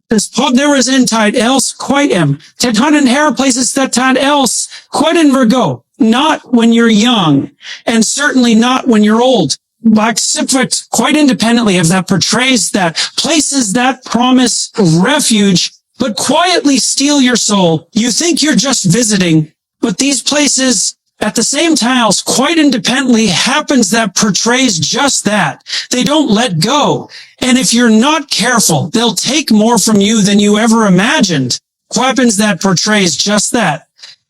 Dus poder is in tijd else quietem. Ted hunnen hair places that time else quietem vergo. Not when you're young, and certainly not when you're old. Black Sipfit quite independently of that portrays that places that promise refuge, but quietly steal your soul. You think you're just visiting, but these places at the same tiles quite independently happens that portrays just that. They don't let go. And if you're not careful, they'll take more from you than you ever imagined. Happens that portrays just that.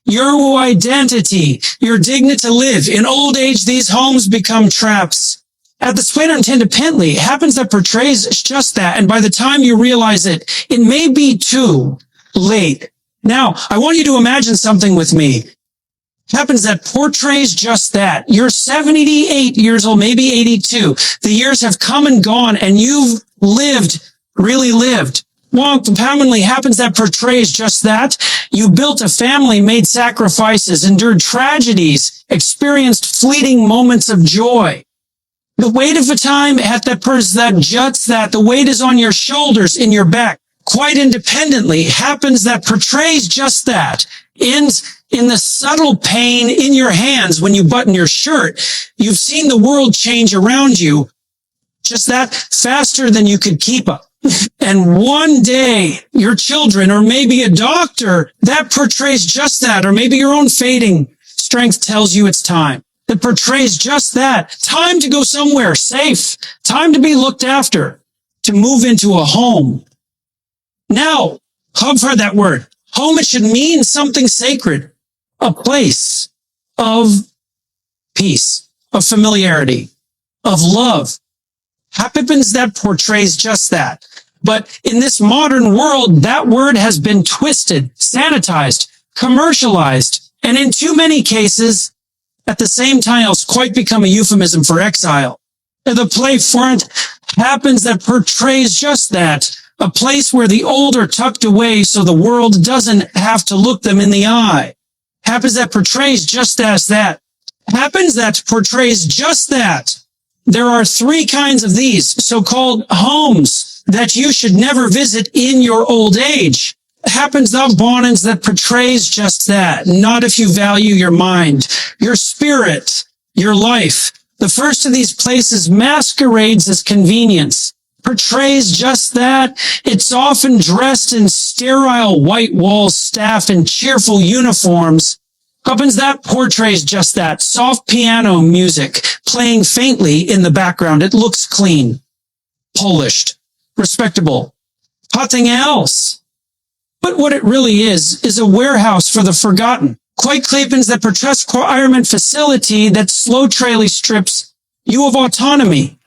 Your identity, your dignity to live. In old age, these homes become traps. At the Splater and independently happens that portrays just that. And by the time you realize it, it may be too late. Now, I want you to imagine something with me. Happens that portrays just that. You're 78 years old, maybe 82. The years have come and gone, and you've lived, really lived. Well, compoundingly happens that portrays just that. You built a family, made sacrifices, endured tragedies, experienced fleeting moments of joy. The weight of a time at that person that juts that, the weight is on your shoulders, in your back. Quite independently happens that portrays just that. Ends in the subtle pain in your hands when you button your shirt. You've seen the world change around you. Just that faster than you could keep up. And one day, your children, or maybe a doctor, that portrays just that, or maybe your own fading strength tells you it's time. That portrays just that. Time to go somewhere safe. Time to be looked after. To move into a home. Now, I've heard that word. Home, it should mean something sacred. A place of peace, of familiarity, of love. Happens that portrays just that. But in this modern world, that word has been twisted, sanitized, commercialized, and in too many cases, at the same time, it's quite become a euphemism for exile. The play front happens that portrays just that. A place where the old are tucked away so the world doesn't have to look them in the eye. Happens that portrays just as that. Happens that portrays just that. There are three kinds of these so-called homes that you should never visit in your old age. Happens that bonans that portrays just that. Not if you value your mind, your spirit, your life. The first of these places masquerades as convenience. Portrays just that. It's often dressed in sterile white walls, staff in cheerful uniforms. Happens that portrays just that. Soft piano music playing faintly in the background. It looks clean, polished, respectable. Nothing else. But what it really is a warehouse for the forgotten. Quite clapens that portrays requirement facility that slow traily strips you of autonomy.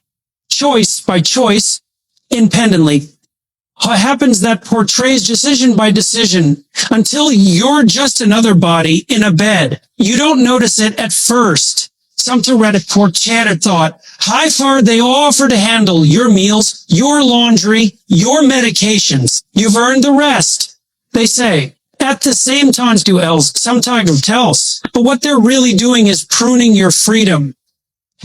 Choice by choice. Independently. Happens that portrays decision by decision until you're just another body in a bed. You don't notice it at first. Some theoretic portrayed thought, how far they offer to handle your meals, your laundry, your medications. You've earned the rest. They say, at the same times do else, sometimes tells. But what they're really doing is pruning your freedom.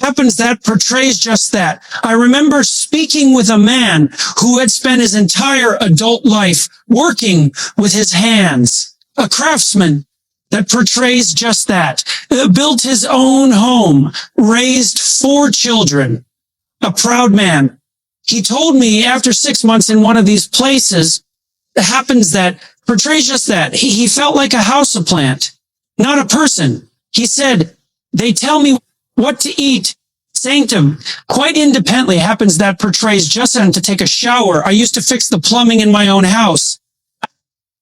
Happens that portrays just that. I remember speaking with a man who had spent his entire adult life working with his hands. A craftsman that portrays just that. Built his own home, raised 4 children. A proud man. He told me after 6 months in one of these places, it happens that portrays just that. He felt like a houseplant, not a person. He said, they tell me what to eat. Sanctum, quite independently happens that portrays just to take a shower. I used to fix the plumbing in my own house.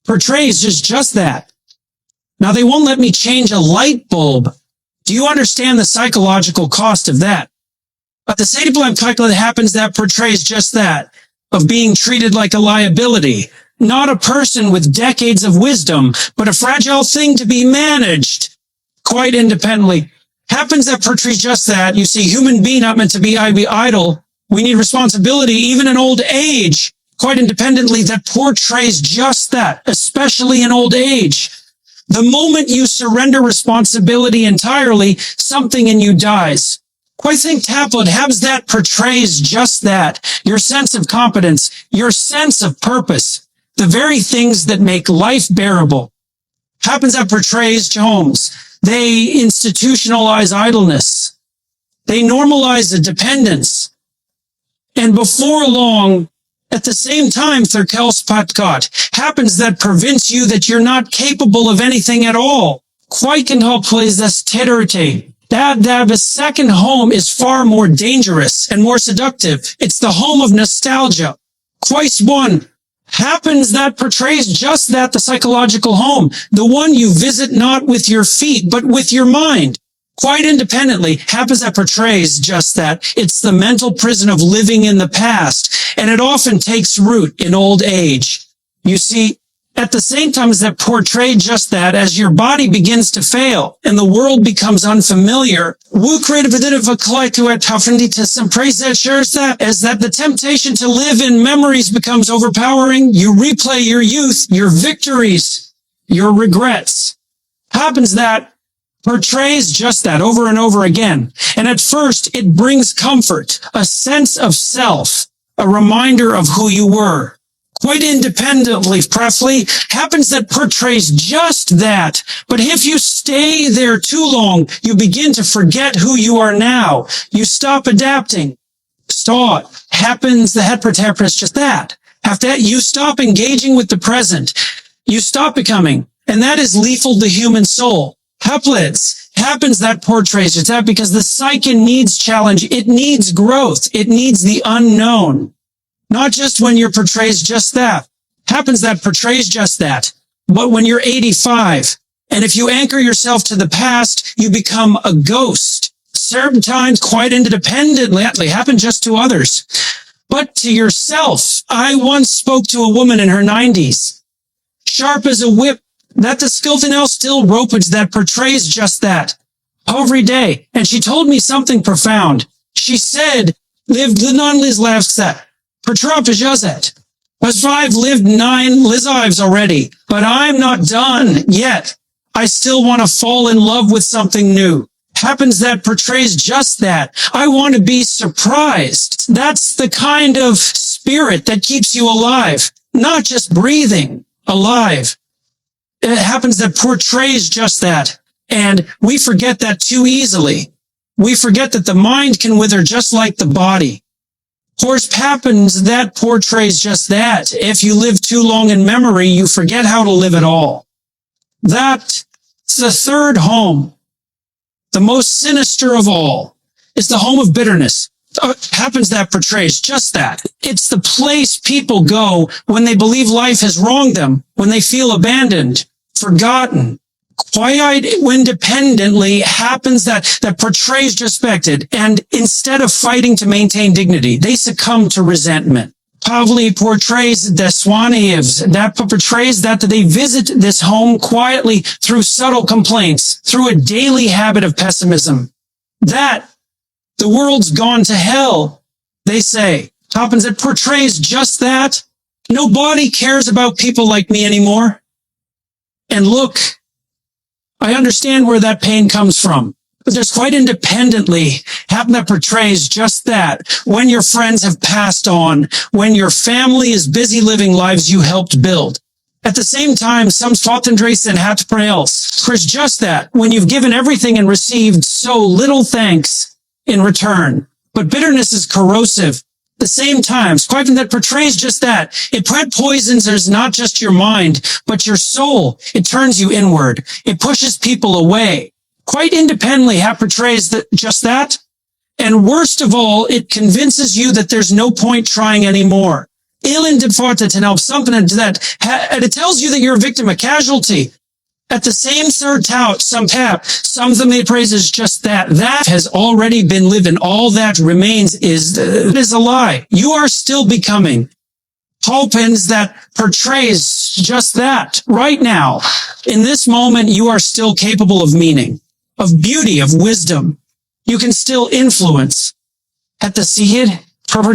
Portrays just that. Now they won't let me change a light bulb. Do you understand the psychological cost of that? But the same blank calculate happens that portrays just that, of being treated like a liability. Not a person with decades of wisdom, but a fragile thing to be managed. Quite independently. Happens that portrays just that. You see, human being not meant to be idle. We need responsibility even in old age. Quite independently, that portrays just that, especially in old age. The moment you surrender responsibility entirely, something in you dies. Quite think tablet has that portrays just that. Your sense of competence, your sense of purpose. the very things that make life bearable. Happens that portrays homes. They institutionalize idleness. They normalize a dependence. And before long, at the same time, Thurkelspatkat happens that prevents you that you're not capable of anything at all. Quite can help plays this terrority. That the second home is far more dangerous and more seductive. It's the home of nostalgia. Quite one happens that portrays just that, the psychological home, the one you visit not with your feet, but with your mind. Quite independently, happens that portrays just that. It's the mental prison of living in the past, and it often takes root in old age. You see, at the same time as that portray just that, as your body begins to fail and the world becomes unfamiliar, as that the temptation to live in memories becomes overpowering, you replay your youth, your victories, your regrets. Happens that portrays just that over and over again. And at first, it brings comfort, a sense of self, a reminder of who you were. Quite independently, preferably, happens that portrays just that. But if you stay there too long, you begin to forget who you are now. You stop adapting. Happens the head portrays just that. After that, you stop engaging with the present. You stop becoming. And that is lethal to human soul. Happens that portrays just that because the psyche needs challenge. It needs growth. It needs the unknown. Not just when you're portrays just that. Happens that portrays just that. But when you're 85, and if you anchor yourself to the past, you become a ghost. Sometimes quite independently, happen just to others. But to yourself, I once spoke to a woman in her 90s, sharp as a whip, that the skillful still ropage that portrays just that every day. And she told me something profound. She said, lived non-Liz laughs that. As I've lived 9 lives already, but I'm not done yet. I still want to fall in love with something new. Happens that portrays just that. I want to be surprised. That's the kind of spirit that keeps you alive, not just breathing, alive. It happens that portrays just that. And we forget that too easily. We forget that the mind can wither just like the body. Horse happens that portrays just that. If you live too long in memory, you forget how to live at all. That's the third home. The most sinister of all is the home of bitterness. Happens that portrays just that. It's the place people go when they believe life has wronged them, when they feel abandoned, forgotten. Quiet independently happens that portrays respected, and instead of fighting to maintain dignity, they succumb to resentment. Pavli portrays the Swanievs, that portrays that they visit this home quietly through subtle complaints, through a daily habit of pessimism. That the world's gone to hell, they say. Happens that portrays just that. Nobody cares about people like me anymore. And look, I understand where that pain comes from, but there's quite independently happen that portrays just that. When your friends have passed on, when your family is busy living lives you helped build. At the same time, some Swatendres and Hatpraels, there's just that. When you've given everything and received so little thanks in return. But bitterness is corrosive. The same time, scribing that portrays just that. It poisons there's not just your mind, but your soul. It turns you inward. It pushes people away. Quite independently, portrays just that. And worst of all, it convinces you that there's no point trying anymore. Something that, and it tells you that you're a victim, a casualty. At the same third tout, some of them they praise is just that. That has already been lived, and all that remains is a lie. You are still becoming. Hopins that portrays just that. Right now, in this moment, you are still capable of meaning, of beauty, of wisdom. You can still influence. At the Sihid,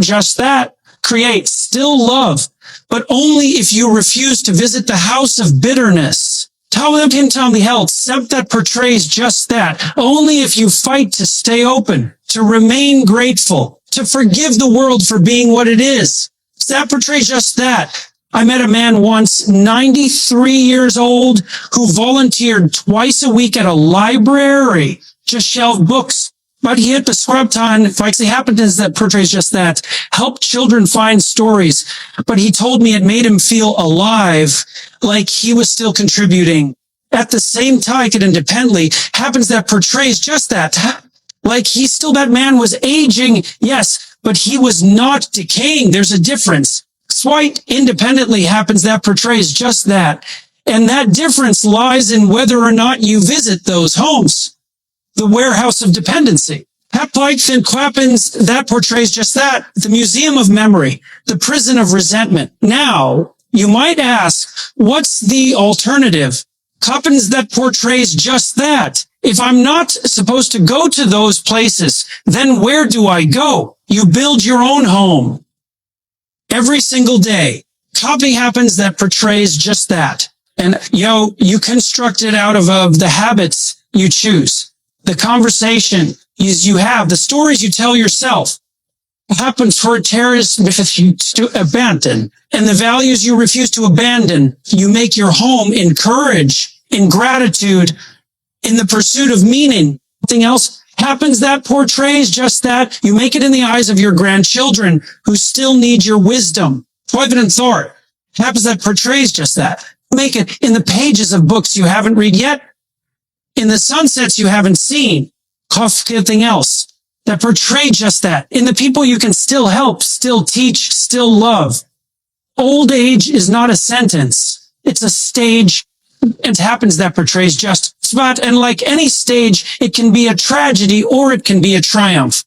just that, create still love, but only if you refuse to visit the house of bitterness. Except that portrays just that. Only if you fight to stay open, to remain grateful, to forgive the world for being what it is. That portrays just that. I met a man once, 93 years old, who volunteered twice a week at a library, just shelved books. But he had prescribed on, actually happens that portrays just that, help children find stories. But he told me it made him feel alive, like he was still contributing. At the same time, independently, happens that portrays just that. Like that man was aging, yes, but he was not decaying. There's a difference. Quite independently happens that portrays just that. And that difference lies in whether or not you visit those homes. The warehouse of dependency. That portrays just that. The museum of memory, the prison of resentment. Now, you might ask, what's the alternative? Happens that portrays just that. If I'm not supposed to go to those places, then where do I go? You build your own home. Every single day. Copy happens that portrays just that. And, you construct it out of the habits you choose. The conversation you have, the stories you tell yourself. Happens for terrorists if you abandon. And the values you refuse to abandon, you make your home in courage, in gratitude, in the pursuit of meaning. Something else happens that portrays just that. You make it in the eyes of your grandchildren who still need your wisdom. Private thought happens that portrays just that. Make it in the pages of books you haven't read yet. In the sunsets you haven't seen, something else that portray just that. In the people you can still help, still teach, still love. Old age is not a sentence. It's a stage. It happens that portrays just spot. And like any stage, it can be a tragedy or it can be a triumph.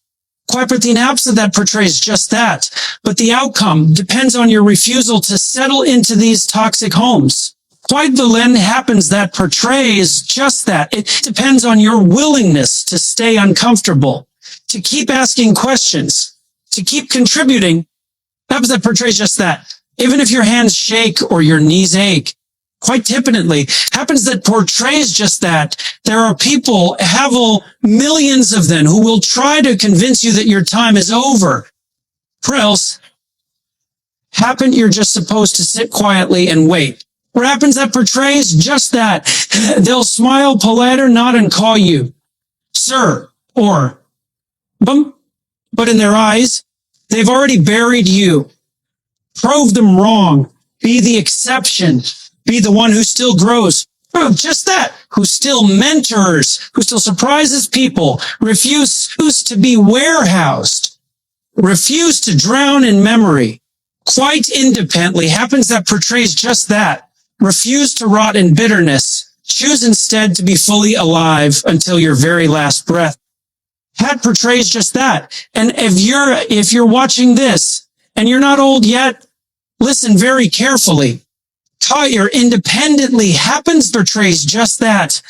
That portrays just that. But the outcome depends on your refusal to settle into these toxic homes. Quite the lens happens that portrays just that. It depends on your willingness to stay uncomfortable, to keep asking questions, to keep contributing. Happens that portrays just that. Even if your hands shake or your knees ache, quite typically happens that portrays just that. There are people, millions of them, who will try to convince you that your time is over. Or else, you're just supposed to sit quietly and wait. What happens that portrays just that. They'll smile, polite or nod and call you sir or bum, but in their eyes, they've already buried you. Prove them wrong. Be the exception. Be the one who still grows. Just that. Who still mentors. Who still surprises people. Refuse to be warehoused. Refuse to drown in memory. Quite independently happens that portrays just that. Refuse to rot in bitterness. Choose instead to be fully alive until your very last breath. That portrays just that. And if you're watching this and you're not old yet, listen very carefully. Your independently portrays just that.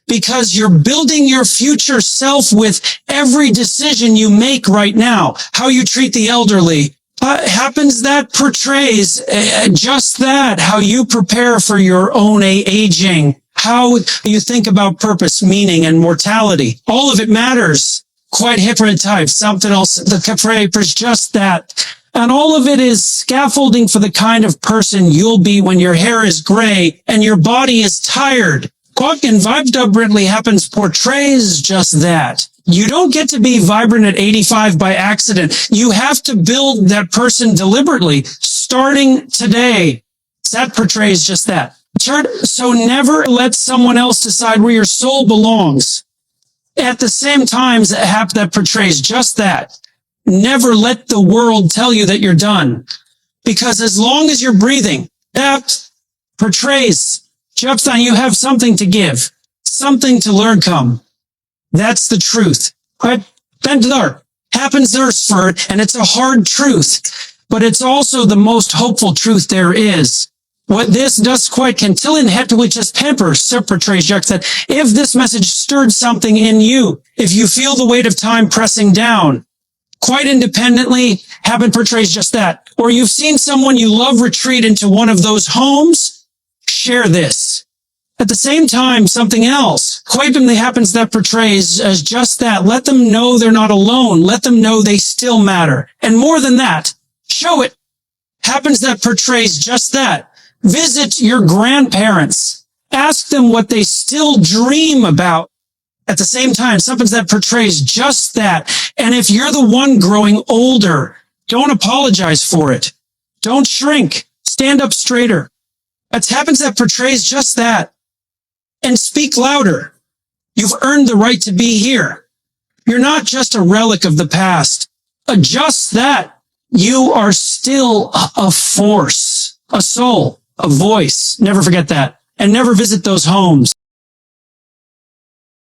Because you're building your future self with every decision you make right now. How you treat the elderly. Happens that portrays just that. How you prepare for your own aging. How you think about purpose, meaning, and mortality. All of it matters. Quite hypnotype. Something else. The portrays just that. And all of it is scaffolding for the kind of person you'll be when your hair is gray and your body is tired. And vibrantly happens portrays just that. You don't get to be vibrant at 85 by accident. You have to build that person deliberately, starting today. That portrays just that. So never let someone else decide where your soul belongs. At the same time, that portrays just that. Never let the world tell you that you're done. Because as long as you're breathing, that portrays just that you have something to give, something to learn come. That's the truth. But happens there's for it, and it's a hard truth, but it's also the most hopeful truth there is. What this does quite can till in head to just pamper, portrays Jacques said, if this message stirred something in you, if you feel the weight of time pressing down, quite independently, portrays just that. Or you've seen someone you love retreat into one of those homes, share this. At the same time, something else. Quite happens that portrays as just that. Let them know they're not alone. Let them know they still matter. And more than that, show it. happens that portrays just that. Visit your grandparents. Ask them what they still dream about. At the same time, something that portrays just that. And if you're the one growing older, don't apologize for it. Don't shrink. Stand up straighter. It happens that portrays just that. And speak louder. You've earned the right to be here. You're not just a relic of the past. Adjust that. You are still a force, a soul, a voice. Never forget that. And never visit those homes.